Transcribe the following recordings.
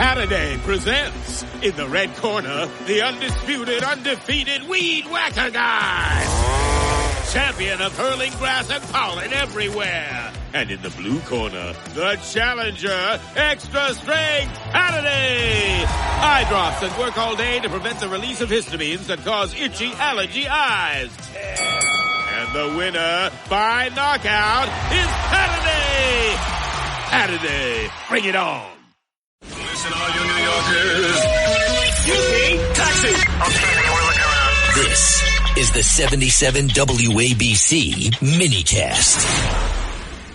Saturday presents, in the red corner, the undisputed, undefeated Weed Whacker Guy. Champion of hurling grass and pollen everywhere. And in the blue corner, the challenger, extra strength Saturday. Eye drops that work all day to prevent the release of histamines that cause itchy allergy eyes. And the winner by knockout is Saturday. Saturday, bring it on. Listen, all you New Yorkers. You see? Taxi. Okay, we're looking around. This is the 77 WABC minicast.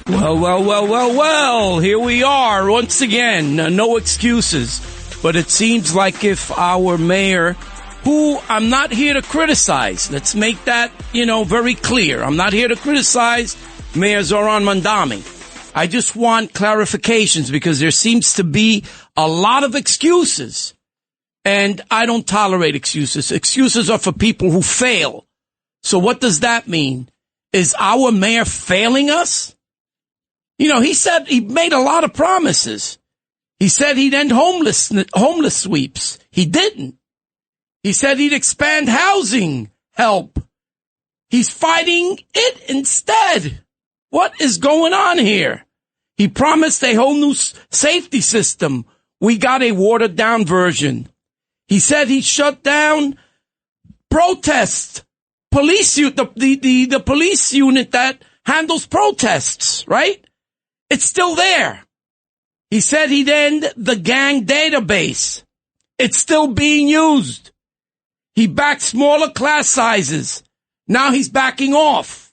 Well, here we are once again. No excuses. But it seems like if our mayor, who I'm not here to criticize, let's make that, very clear. I'm not here to criticize Mayor Zoran Mandami. I just want clarifications because there seems to be a lot of excuses. And I don't tolerate excuses. Excuses are for people who fail. So what does that mean? Is our mayor failing us? He said he made a lot of promises. He said he'd end homeless sweeps. He didn't. He said he'd expand housing help. He's fighting it instead. What is going on here? He promised a whole new safety system. We got a watered down version. He said he shut down protests. The police unit that handles protests, right? It's still there. He said he'd end the gang database. It's still being used. He backed smaller class sizes. Now he's backing off.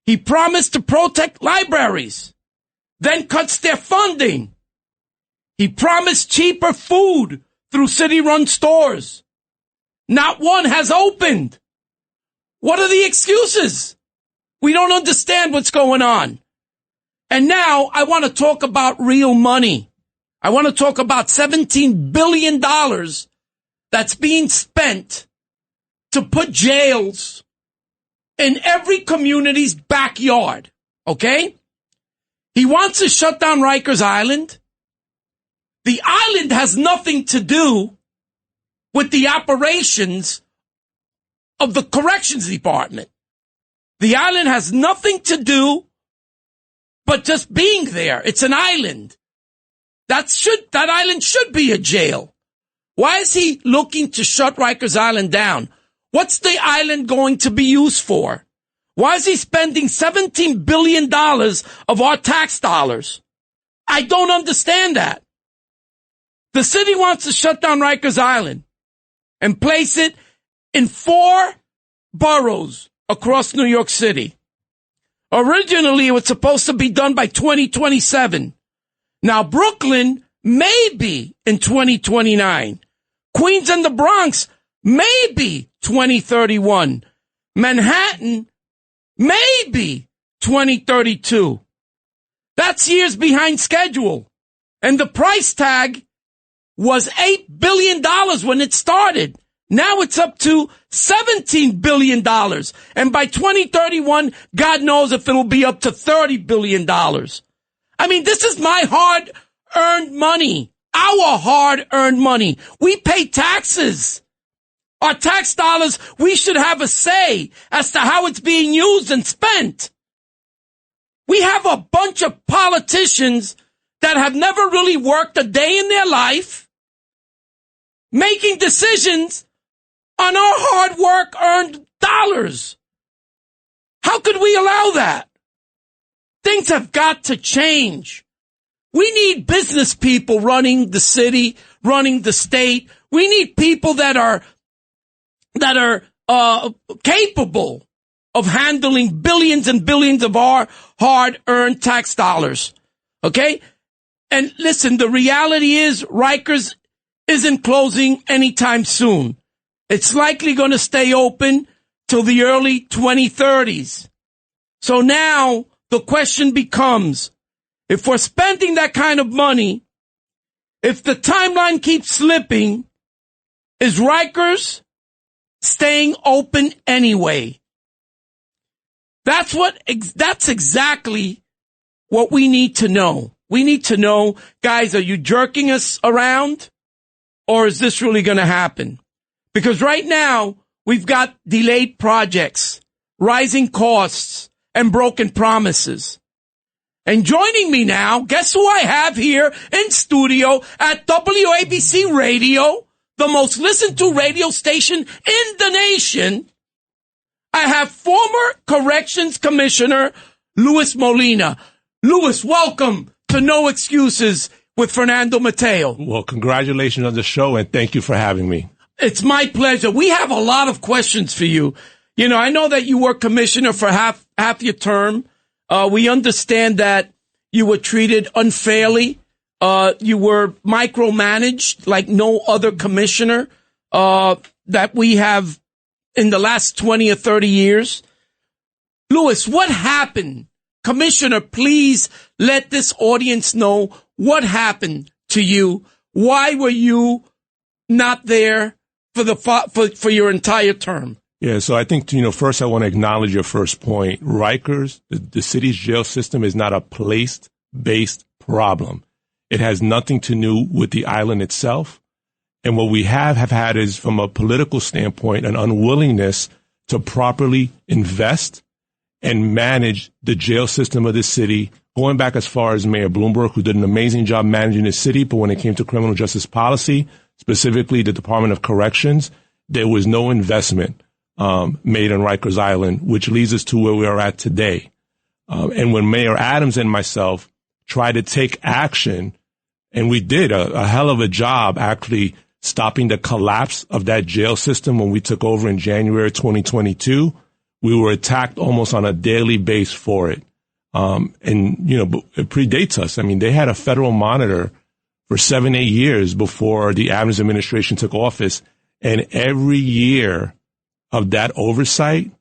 He promised to protect libraries, then cuts their funding. He promised cheaper food through city-run stores. Not one has opened. What are the excuses? We don't understand what's going on. And now I want to talk about real money. I want to talk about $17 billion that's being spent to put jails in every community's backyard. Okay? He wants to shut down Rikers Island. The island has nothing to do with the operations of the corrections department. The island has nothing to do but just being there. It's an island. That island should be a jail. Why is he looking to shut Rikers Island down? What's the island going to be used for? Why is he spending $17 billion of our tax dollars? I don't understand that. The city wants to shut down Rikers Island and place it in 4 boroughs across New York City. Originally, it was supposed to be done by 2027. Now, Brooklyn may be in 2029. Queens and the Bronx may be 2031. Manhattan may be 2032. That's years behind schedule. And the price tag was $8 billion when it started. Now it's up to $17 billion. And by 2031, God knows if it'll be up to $30 billion. I mean, this is my hard-earned money. Our hard-earned money. We pay taxes. Our tax dollars, we should have a say as to how it's being used and spent. We have a bunch of politicians that have never really worked a day in their life making decisions on our hard work earned dollars. How could we allow that? Things have got to change. We need business people running the city, running the state. We need people that are capable of handling billions and billions of our hard-earned tax dollars. Okay? And listen, the reality is Rikers isn't closing anytime soon. It's likely going to stay open till the early 2030s. So now the question becomes, if we're spending that kind of money, if the timeline keeps slipping, is Rikers staying open anyway? That's exactly what we need to know. We need to know, guys, are you jerking us around? Or is this really going to happen? Because right now, we've got delayed projects, rising costs, and broken promises. And joining me now, guess who I have here in studio at WABC Radio, the most listened to radio station in the nation. I have former Corrections Commissioner Louis Molina. Louis, welcome to No Excuses with Fernando Matteo. Well, congratulations on the show, and thank you for having me. It's my pleasure. We have a lot of questions for you. You know, I know that you were commissioner for half your term. We understand that you were treated unfairly. You were micromanaged like no other commissioner that we have in the last 20 or 30 years. Louis, what happened? Commissioner, please let this audience know what happened to you. Why were you not there for your entire term? Yeah, so I think, first I want to acknowledge your first point. Rikers, the city's jail system is not a place-based problem. It has nothing to do with the island itself. And what we have had is, from a political standpoint, an unwillingness to properly invest and manage the jail system of the city, going back as far as Mayor Bloomberg, who did an amazing job managing the city. But when it came to criminal justice policy, specifically the Department of Corrections, there was no investment made on Rikers Island, which leads us to where we are at today. And when Mayor Adams and myself tried to take action, and we did a hell of a job actually stopping the collapse of that jail system when we took over in January 2022, we were attacked almost on a daily basis for it. And it predates us. I mean, they had a federal monitor for 7-8 years before the Adams administration took office. And every year of that oversight,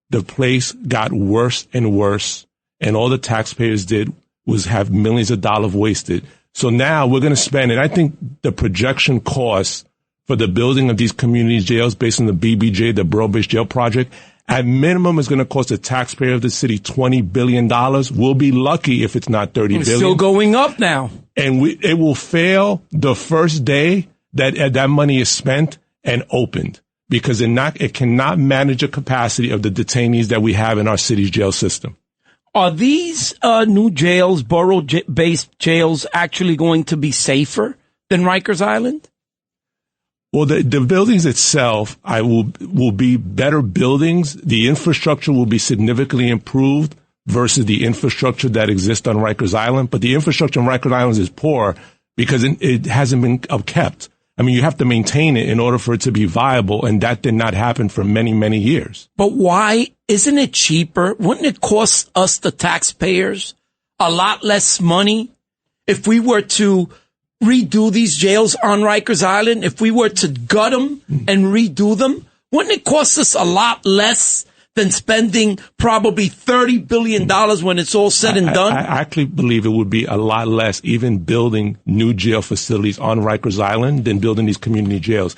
the place got worse and worse. And all the taxpayers did was have millions of dollars wasted. So now we're going to spend, and I think the projection cost for the building of these community jails based on the BBJ, the Borough-Based Jail Project, at minimum is going to cost the taxpayer of the city $20 billion. We'll be lucky if it's not $30 billion. It's still going up now. And it will fail the first day that money is spent and opened, because it cannot manage the capacity of the detainees that we have in our city's jail system. Are these new jails, borough-based jails, actually going to be safer than Rikers Island? Well, the buildings itself will be better buildings. The infrastructure will be significantly improved versus the infrastructure that exists on Rikers Island. But the infrastructure on Rikers Island is poor because it hasn't been kept. I mean, you have to maintain it in order for it to be viable, and that did not happen for many, many years. But why? Isn't it cheaper? Wouldn't it cost us, the taxpayers, a lot less money if we were to redo these jails on Rikers Island? If we were to gut them and redo them, wouldn't it cost us a lot less than spending probably $30 billion when it's all said and done? I actually believe it would be a lot less, even building new jail facilities on Rikers Island, than building these community jails.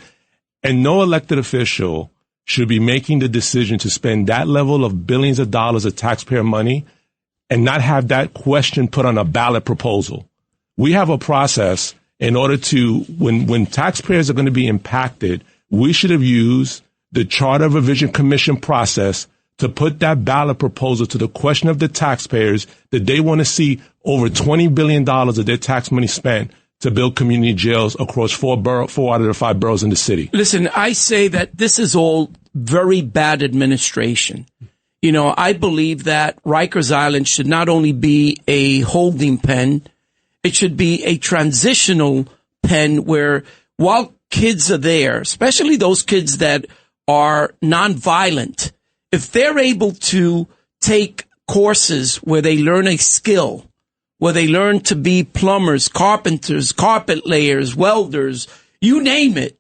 And no elected official should be making the decision to spend that level of billions of dollars of taxpayer money and not have that question put on a ballot proposal. We have a process in order to, when taxpayers are going to be impacted, we should have used the Charter Revision Commission process to put that ballot proposal to the question of the taxpayers that they want to see over $20 billion of their tax money spent to build community jails across 4 out of the 5 boroughs in the city. Listen, I say that this is all very bad administration. You know, I believe that Rikers Island should not only be a holding pen, it should be a transitional pen where, while kids are there, especially those kids that are nonviolent, if they're able to take courses where they learn a skill, where they learn to be plumbers, carpenters, carpet layers, welders, you name it,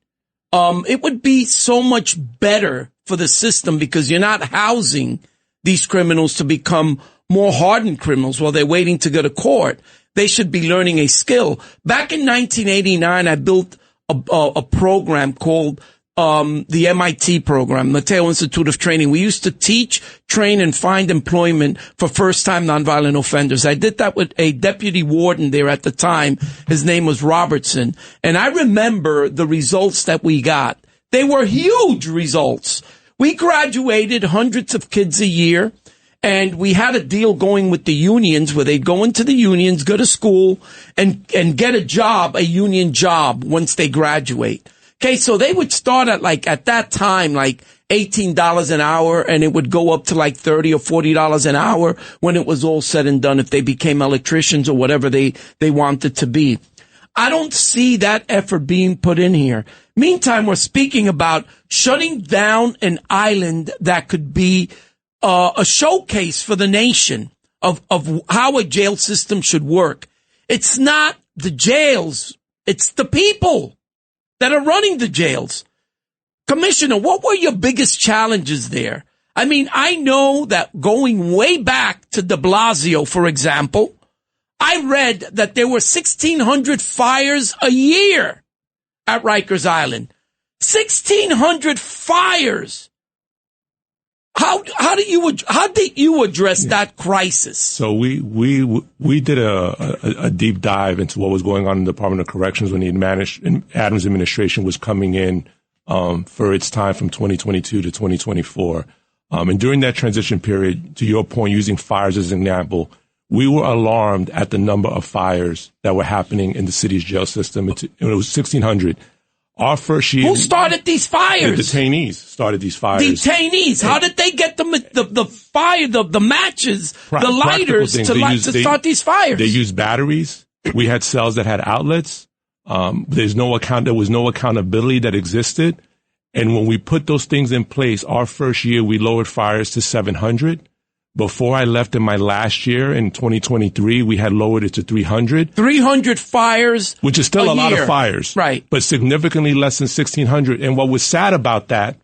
it would be so much better for the system, because you're not housing these criminals to become more hardened criminals while they're waiting to go to court. They should be learning a skill. Back in 1989, I built a program called the MIT program, Matteo Institute of Training. We used to teach, train, and find employment for first-time nonviolent offenders. I did that with a deputy warden there at the time. His name was Robertson. And I remember the results that we got. They were huge results. We graduated hundreds of kids a year, and we had a deal going with the unions where they'd go into the unions, go to school, and get a job, a union job once they graduate. Okay, so they would start at that time, $18 an hour, and it would go up to $30 or $40 an hour when it was all said and done if they became electricians or whatever they wanted to be. I don't see that effort being put in here. Meantime, we're speaking about shutting down an island that could be a showcase for the nation of how a jail system should work. It's not the jails, it's the people that are running the jails. Commissioner, what were your biggest challenges there? I mean, I know that going way back to de Blasio, for example, I read that there were 1,600 fires a year at Rikers Island. 1,600 fires. How did you address that crisis? So we did a deep dive into what was going on in the Department of Corrections when the Adams administration was coming in for its time from 2022 to 2024. And during that transition period, to your point, using fires as an example, we were alarmed at the number of fires that were happening in the city's jail system. It was 1,600. Our first year. Who started these fires? The detainees started these fires. Detainees. How did they get the fire, the matches, the lighters to start these fires? They used batteries. We had cells that had outlets. There was no accountability that existed. And when we put those things in place, our first year, we lowered fires to 700. Before I left in my last year in 2023, we had lowered it to 300. 300 fires, which is still a lot of fires, right? But significantly less than 1,600. And what was sad about that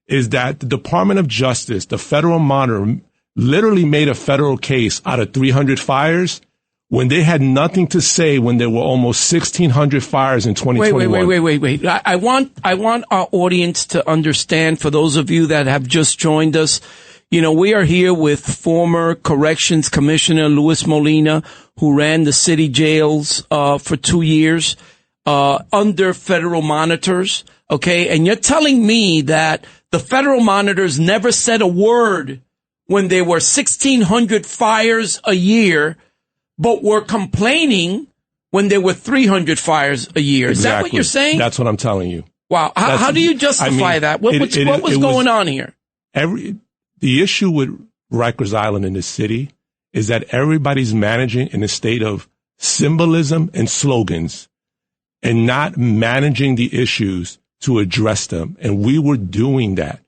is that the Department of Justice, the federal monitor, literally made a federal case out of 300 fires when they had nothing to say when there were almost 1,600 fires in 2021. Wait. I want our audience to understand, for those of you that have just joined us. You know, we are here with former Corrections Commissioner Louis Molina, who ran the city jails for 2 years under federal monitors, okay? And you're telling me that the federal monitors never said a word when there were 1,600 fires a year, but were complaining when there were 300 fires a year. Is that what you're saying? That's what I'm telling you. Wow. How do you justify that? What was going on here? The issue with Rikers Island in the city is that everybody's managing in a state of symbolism and slogans and not managing the issues to address them. And we were doing that.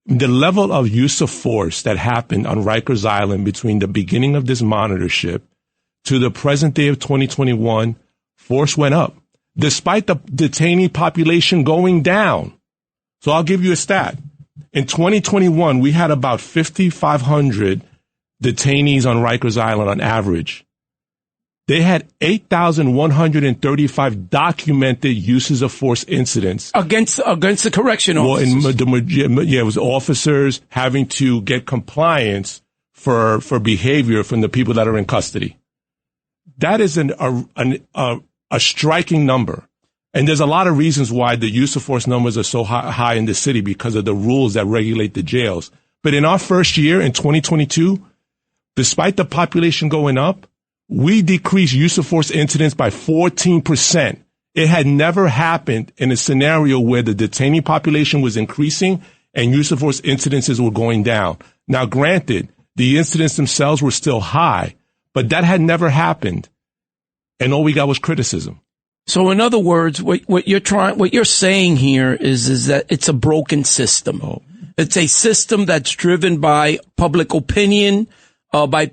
The level of use of force that happened on Rikers Island between the beginning of this monitorship to the present day of 2021, force went up, despite the detainee population going down. So I'll give you a stat. In 2021, we had about 5,500 detainees on Rikers Island on average. They had 8,135 documented uses of force incidents against the correction officers. It was officers having to get compliance for behavior from the people that are in custody. That is a striking number. And there's a lot of reasons why the use of force numbers are so high in the city because of the rules that regulate the jails. But in our first year in 2022, despite the population going up, we decreased use of force incidents by 14%. It had never happened in a scenario where the detainee population was increasing and use of force incidences were going down. Now, granted, the incidents themselves were still high, but that had never happened. And all we got was criticism. So in other words, what you're saying here is that it's a broken system. Oh. It's a system that's driven by public opinion, by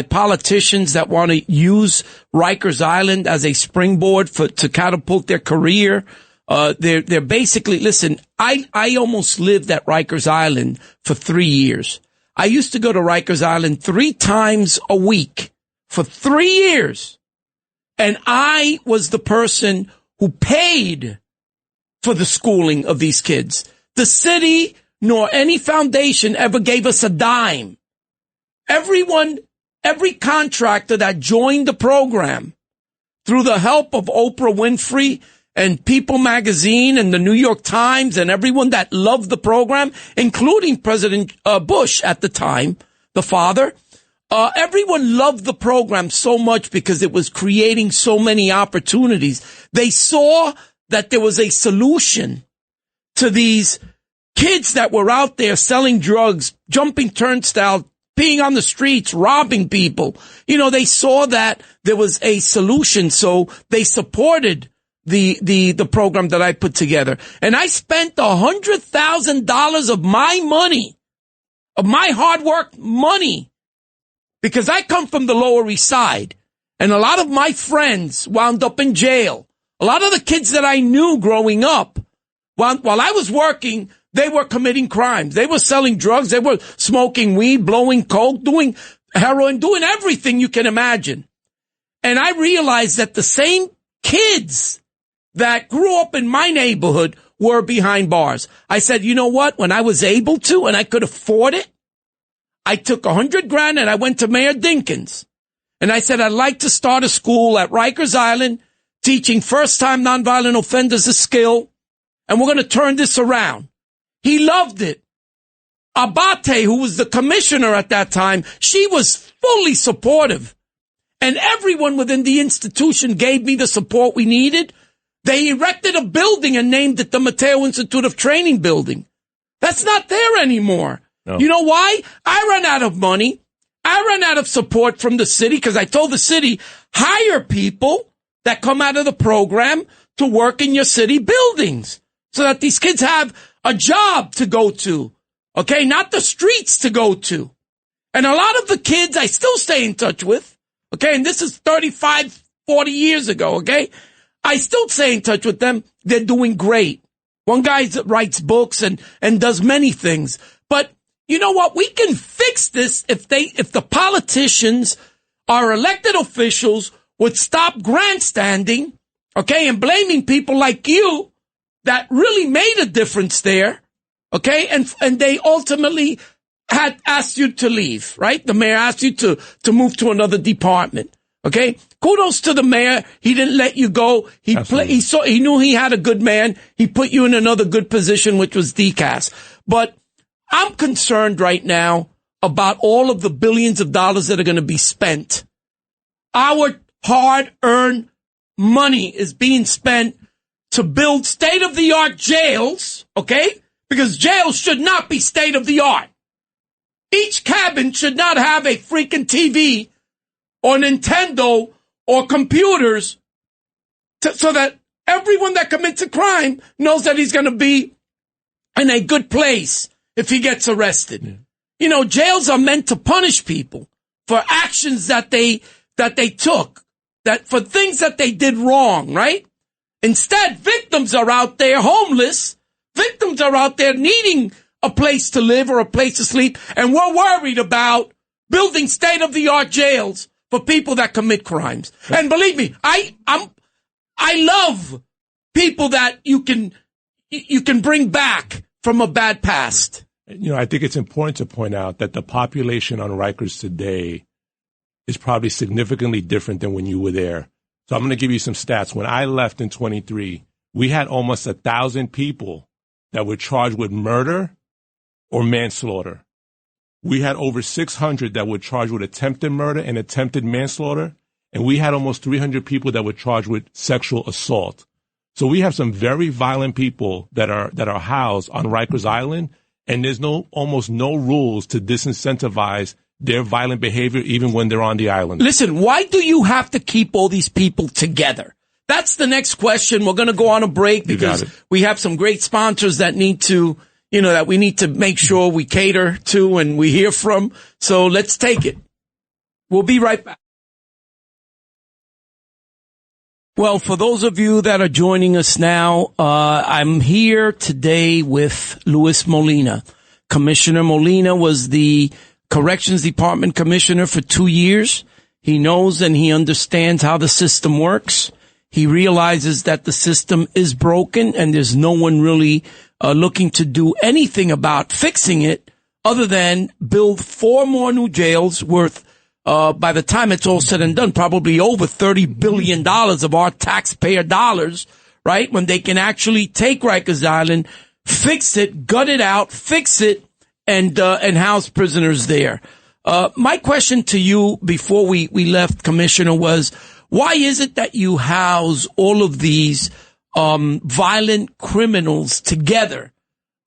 politicians that want to use Rikers Island as a springboard to catapult their career. They're basically, listen, I almost lived at Rikers Island for 3 years. I used to go to Rikers Island 3 times a week for 3 years. And I was the person who paid for the schooling of these kids. The city nor any foundation ever gave us a dime. Every contractor that joined the program, through the help of Oprah Winfrey and People Magazine and the New York Times and everyone that loved the program, including President Bush at the time, the father, everyone loved the program so much because it was creating so many opportunities. They saw that there was a solution to these kids that were out there selling drugs, jumping turnstiles, being on the streets, robbing people. You know, they saw that there was a solution, so they supported the program that I put together. And I spent $100,000 of my money, of my hard work money, because I come from the Lower East Side, and a lot of my friends wound up in jail. A lot of the kids that I knew growing up, while I was working, they were committing crimes. They were selling drugs. They were smoking weed, blowing coke, doing heroin, doing everything you can imagine. And I realized that the same kids that grew up in my neighborhood were behind bars. I said, you know what? When I was able to and I could afford it, I took $100,000 and I went to Mayor Dinkins. And I said, I'd like to start a school at Rikers Island, teaching first-time nonviolent offenders a skill, and we're going to turn this around. He loved it. Abate, who was the commissioner at that time, she was fully supportive. And everyone within the institution gave me the support we needed. They erected a building and named it the Matteo Institute of Training Building. That's not there anymore. No. You know why? I ran out of money. I ran out of support from the city because I told the city, hire people that come out of the program to work in your city buildings so that these kids have a job to go to, okay? Not the streets to go to. And a lot of the kids I still stay in touch with, okay? And this is 35, 40 years ago, okay? I still stay in touch with them. They're doing great. One guy writes books and does many things. But you know what? We can fix this if the politicians, our elected officials, would stop grandstanding, okay, and blaming people like you that really made a difference there, okay, and they ultimately had asked you to leave, right? The mayor asked you to move to another department, okay? Kudos to the mayor. He didn't let you go. He knew he had a good man. He put you in another good position, which was DCAS. But I'm concerned right now about all of the billions of dollars that are going to be spent. Our hard-earned money is being spent to build state-of-the-art jails, okay? Because jails should not be state-of-the-art. Each cabin should not have a freaking TV or Nintendo or computers so that everyone that commits a crime knows that he's going to be in a good place if he gets arrested. Yeah. You know, jails are meant to punish people for actions that they took, that for things that they did wrong, right? Instead, victims are out there homeless. Victims are out there needing a place to live or a place to sleep. And we're worried about building state-of-the-art jails for people that commit crimes. And believe me, I love people that you can bring back from a bad past. You know, I think it's important to point out that the population on Rikers today is probably significantly different than when you were there. So I'm going to give you some stats. When I left in 23, we had almost 1,000 people that were charged with murder or manslaughter. We had over 600 that were charged with attempted murder and attempted manslaughter. And we had almost 300 people that were charged with sexual assault. So we have some very violent people that are housed on Rikers Island. And there's almost no rules to disincentivize their violent behavior even when they're on the island. Listen, why do you have to keep all these people together? That's the next question. We're going to go on a break because we have some great sponsors that need to, that we need to make sure we cater to and we hear from. So let's take it. We'll be right back. Well, for those of you that are joining us now, I'm here today with Louis Molina. Commissioner Molina was the Corrections Department Commissioner for 2 years. He knows and he understands how the system works. He realizes that the system is broken and there's no one really looking to do anything about fixing it other than build 4 more new jails worth, by the time it's all said and done, probably over $30 billion of our taxpayer dollars, right? When they can actually take Rikers Island, fix it, gut it out, fix it, and house prisoners there. My question to you before we left, Commissioner, was why is it that you house all of these violent criminals together?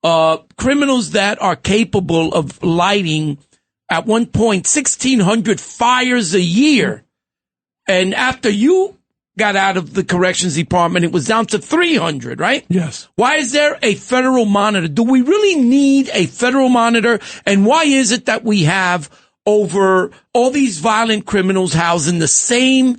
Criminals that are capable of lighting, at one point, 1,600 fires a year. And after you got out of the corrections department, it was down to 300, right? Yes. Why is there a federal monitor? Do we really need a federal monitor? And why is it that we have over all these violent criminals housed in the same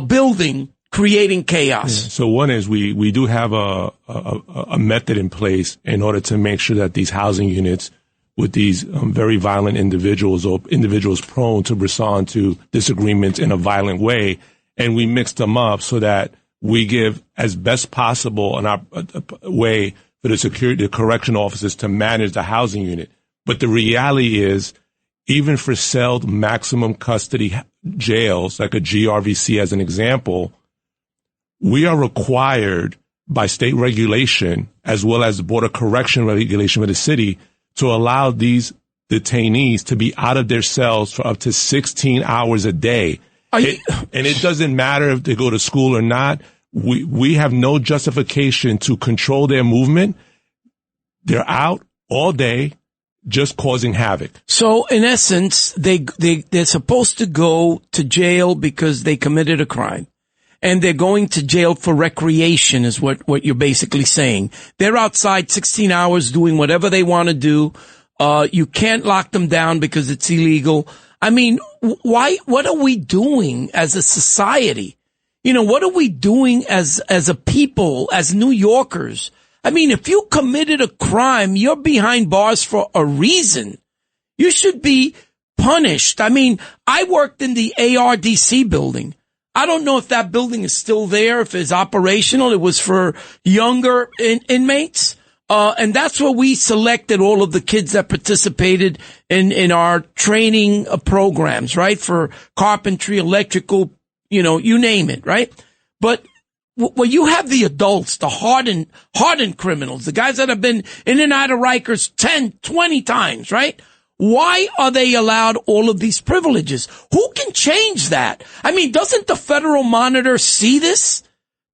building, creating chaos? Yeah. So one is we do have a method in place in order to make sure that these housing units with these very violent individuals or individuals prone to respond to disagreements in a violent way, and we mix them up so that we give as best possible a way for the correction officers to manage the housing unit. But the reality is, even for cell maximum custody jails, like a GRVC as an example, we are required by state regulation as well as the Board of Correction regulation of the city to allow these detainees to be out of their cells for up to 16 hours a day. And it doesn't matter if they go to school or not. We have no justification to control their movement. They're out all day, just causing havoc. So in essence, they're supposed to go to jail because they committed a crime. And they're going to jail for recreation is what you're basically saying. They're outside 16 hours doing whatever they want to do. You can't lock them down because it's illegal. I mean, what are we doing as a society? You know, what are we doing as a people, as New Yorkers? I mean, if you committed a crime, you're behind bars for a reason. You should be punished. I mean, I worked in the ARDC building. I don't know if that building is still there, if it's operational. It was for younger inmates. And that's where we selected all of the kids that participated in our training programs, right? For carpentry, electrical, you name it, right? But well, you have the adults, the hardened criminals, the guys that have been in and out of Rikers 10, 20 times, right? Why are they allowed all of these privileges? Who can change that? I mean, doesn't the federal monitor see this?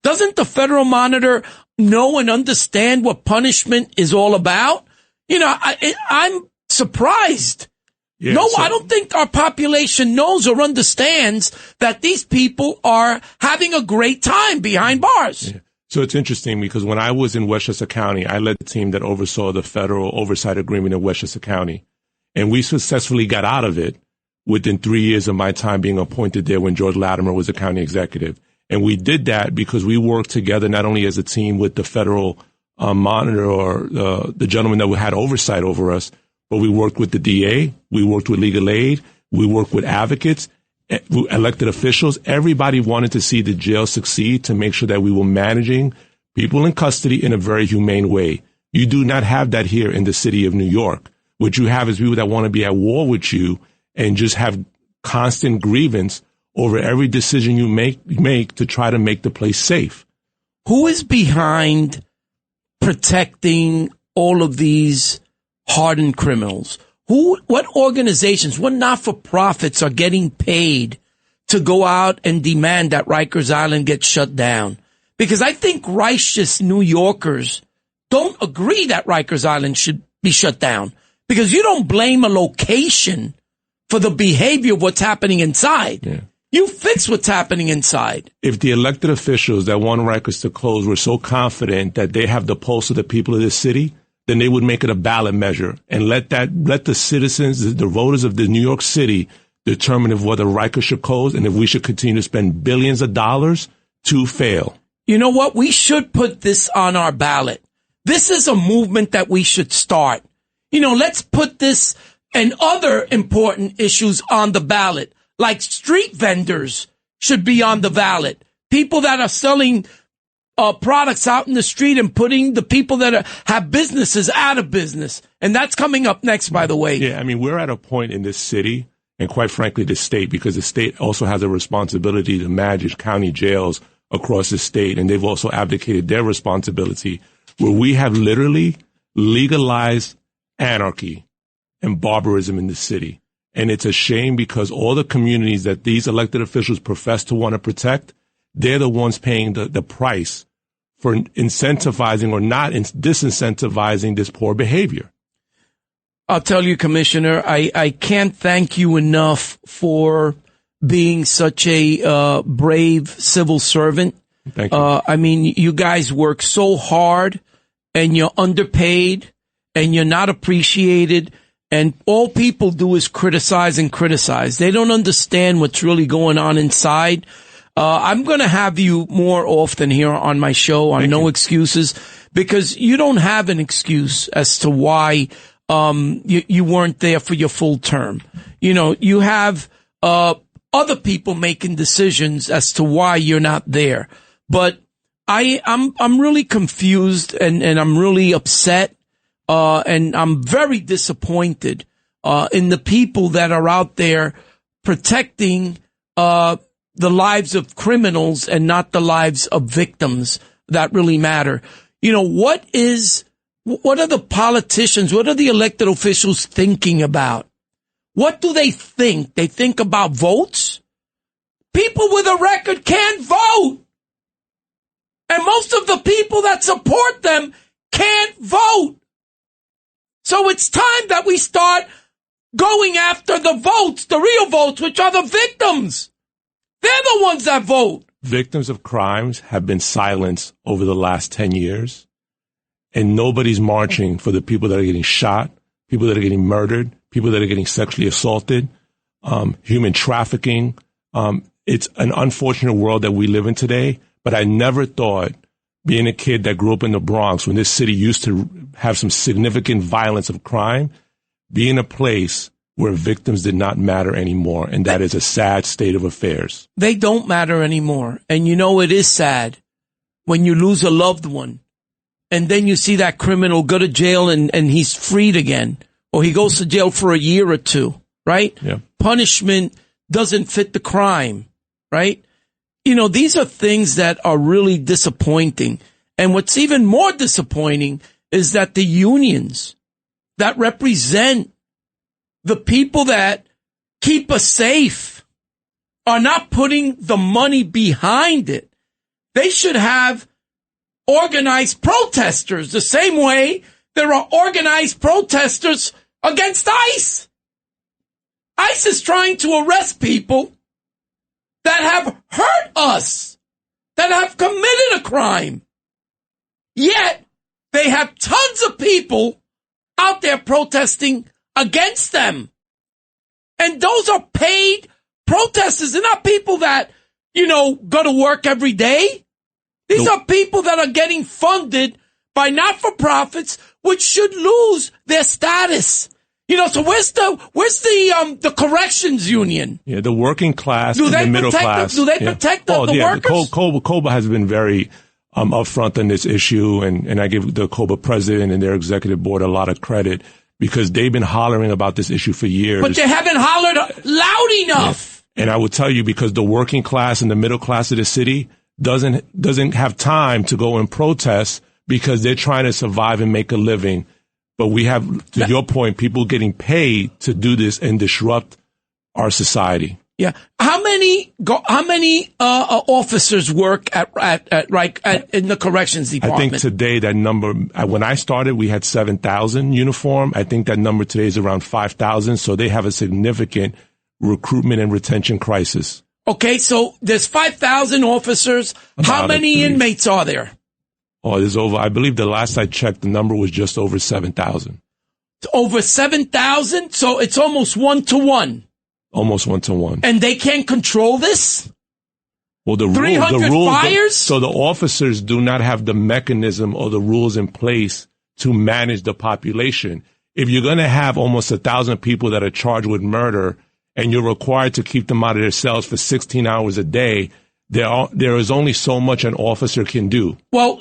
Doesn't the federal monitor know and understand what punishment is all about? I'm surprised. Yeah, I don't think our population knows or understands that these people are having a great time behind bars. Yeah. So it's interesting because when I was in Westchester County, I led the team that oversaw the federal oversight agreement in Westchester County. And we successfully got out of it within 3 years of my time being appointed there when George Latimer was the county executive. And we did that because we worked together not only as a team with the federal monitor or the gentleman that had oversight over us, but we worked with the DA, we worked with legal aid, we worked with advocates, elected officials. Everybody wanted to see the jail succeed to make sure that we were managing people in custody in a very humane way. You do not have that here in the city of New York. What you have is people that want to be at war with you and just have constant grievance over every decision you make to try to make the place safe. Who is behind protecting all of these hardened criminals? What organizations, what not-for-profits are getting paid to go out and demand that Rikers Island gets shut down? Because I think righteous New Yorkers don't agree that Rikers Island should be shut down. Because you don't blame a location for the behavior of what's happening inside. Yeah. You fix what's happening inside. If the elected officials that want Rikers to close were so confident that they have the pulse of the people of this city, then they would make it a ballot measure and let the citizens, the voters of the New York City determine if whether Rikers should close and if we should continue to spend billions of dollars to fail. You know what? We should put this on our ballot. This is a movement that we should start. Let's put this and other important issues on the ballot, like street vendors should be on the ballot. people that are selling products out in the street and putting the people that have businesses out of business. And that's coming up next, by the way. Yeah, I mean, we're at a point in this city, and quite frankly, the state, because the state also has a responsibility to manage county jails across the state, and they've also abdicated their responsibility, where we have literally legalized anarchy and barbarism in the city. And it's a shame because all the communities that these elected officials profess to want to protect, they're the ones paying the price for incentivizing or not disincentivizing this poor behavior. I'll tell you, Commissioner, I can't thank you enough for being such a brave civil servant. Thank you. I mean, you guys work so hard, and you're underpaid, and you're not appreciated, and all people do is criticize and criticize. They don't understand what's really going on inside. I'm going to have you more often here on my show on No Excuses, because you don't have an excuse as to why you weren't there for your full term. You know, you have other people making decisions as to why you're not there. But I'm really confused and I'm really upset, and I'm very disappointed in the people that are out there protecting the lives of criminals and not the lives of victims that really matter. You know, what are the politicians, what are the elected officials thinking about? What do they think? They think about votes? People with a record can't vote. And most of the people that support them can't vote. So it's time that we start going after the votes, the real votes, which are the victims. They're the ones that vote. Victims of crimes have been silenced over the last 10 years, and nobody's marching for the people that are getting shot, people that are getting murdered, people that are getting sexually assaulted, human trafficking. It's an unfortunate world that we live in today, but I never thought, being a kid that grew up in the Bronx, when this city used to have some significant violence of crime, being a place where victims did not matter anymore, and that is a sad state of affairs. They don't matter anymore. And you know, it is sad when you lose a loved one, and then you see that criminal go to jail and he's freed again, or he goes to jail for a year or two, right? Yeah. Punishment doesn't fit the crime, right? You know, these are things that are really disappointing. And what's even more disappointing is that the unions that represent the people that keep us safe are not putting the money behind it. They should have organized protesters the same way there are organized protesters against ICE. ICE is trying to arrest people that have hurt us, that have committed a crime. Yet they have tons of people out there protesting against them. And those are paid protesters. They're not people that, you know, go to work every day. These are people that are getting funded by not-for-profits, which should lose their status. You know, so where's the corrections union? Yeah, the working class and the middle class. Do they protect the workers? COBA has been very upfront on this issue, and I give the COBA president and their executive board a lot of credit, because they've been hollering about this issue for years. But they haven't hollered loud enough. Yeah. And I will tell you, because the working class and the middle class of the city doesn't have time to go and protest, because they're trying to survive and make a living. But we have, to your point, people getting paid to do this and disrupt our society. Yeah. How many officers work in the corrections department? I think today that number, when I started, we had 7,000 uniform. I think that number today is around 5,000. So they have a significant recruitment and retention crisis. Okay. So there's 5,000 officers. How many inmates are there? Oh, there's over, I believe the last I checked, the number was just over 7,000. Over 7,000? So it's almost 1-to-1. Almost 1-to-1. And they can't control this? Well, the 300 fires? So the officers do not have the mechanism or the rules in place to manage the population. If you're going to have almost 1,000 people that are charged with murder, and you're required to keep them out of their cells for 16 hours a day, there is only so much an officer can do. Well,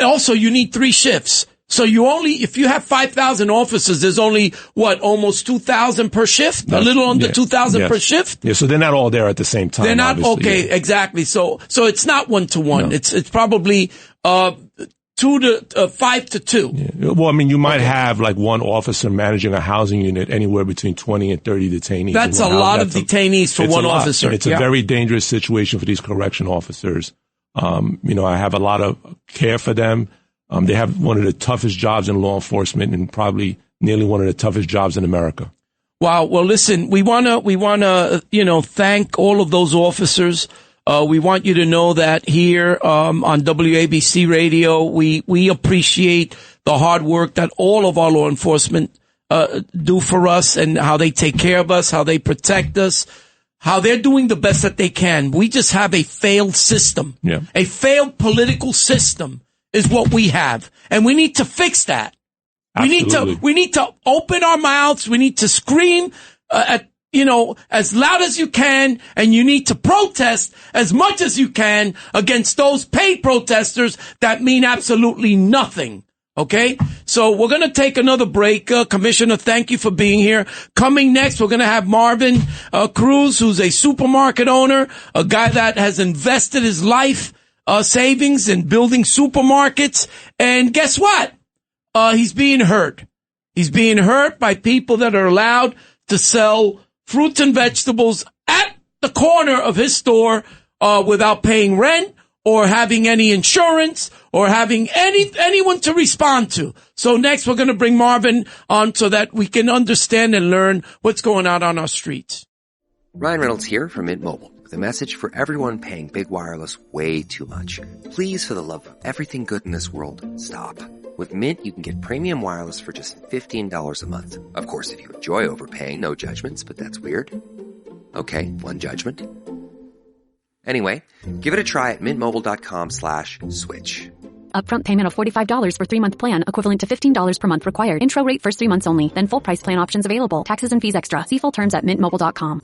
also you need 3 shifts. So if you have 5,000 officers, there's only, almost 2,000 per shift? A little under 2,000 per shift? Yeah, so they're not all there at the same time. They're not, exactly. So it's not 1-to-1. No. It's probably, 5 to 2. Yeah. Well, I mean, you might have like one officer managing a housing unit anywhere between 20 and 30 detainees. That's a lot of detainees for one officer. And it's a very dangerous situation for these correction officers. I have a lot of care for them. They have one of the toughest jobs in law enforcement and probably nearly one of the toughest jobs in America. Wow. Well, listen, we want to, thank all of those officers. We want you to know that here, on WABC radio, we appreciate the hard work that all of our law enforcement, do for us and how they take care of us, how they protect us, how they're doing the best that they can. We just have a failed system. Yeah. A failed political system is what we have. And we need to fix that. Absolutely. We need to open our mouths. We need to scream, as loud as you can, and you need to protest as much as you can against those paid protesters that mean absolutely nothing. Okay? So we're going to take another break. Commissioner, thank you for being here. Coming next, we're going to have Marvin Cruz, who's a supermarket owner, a guy that has invested his life savings in building supermarkets. And guess what? He's being hurt. He's being hurt by people that are allowed to sell fruits and vegetables at the corner of his store without paying rent or having any insurance or having anyone to respond to. So next we're going to bring Marvin on so that we can understand and learn what's going on our streets. Ryan Reynolds here from Mint Mobile with a message for everyone paying big wireless way too much. Please, for the love of everything good in this world, stop. With Mint, you can get premium wireless for just $15 a month. Of course, if you enjoy overpaying, no judgments, but that's weird. Okay, one judgment. Anyway, give it a try at mintmobile.com/switch. Upfront payment of $45 for 3-month plan, equivalent to $15 per month required. Intro rate first 3 months only, then full price plan options available. Taxes and fees extra. See full terms at mintmobile.com.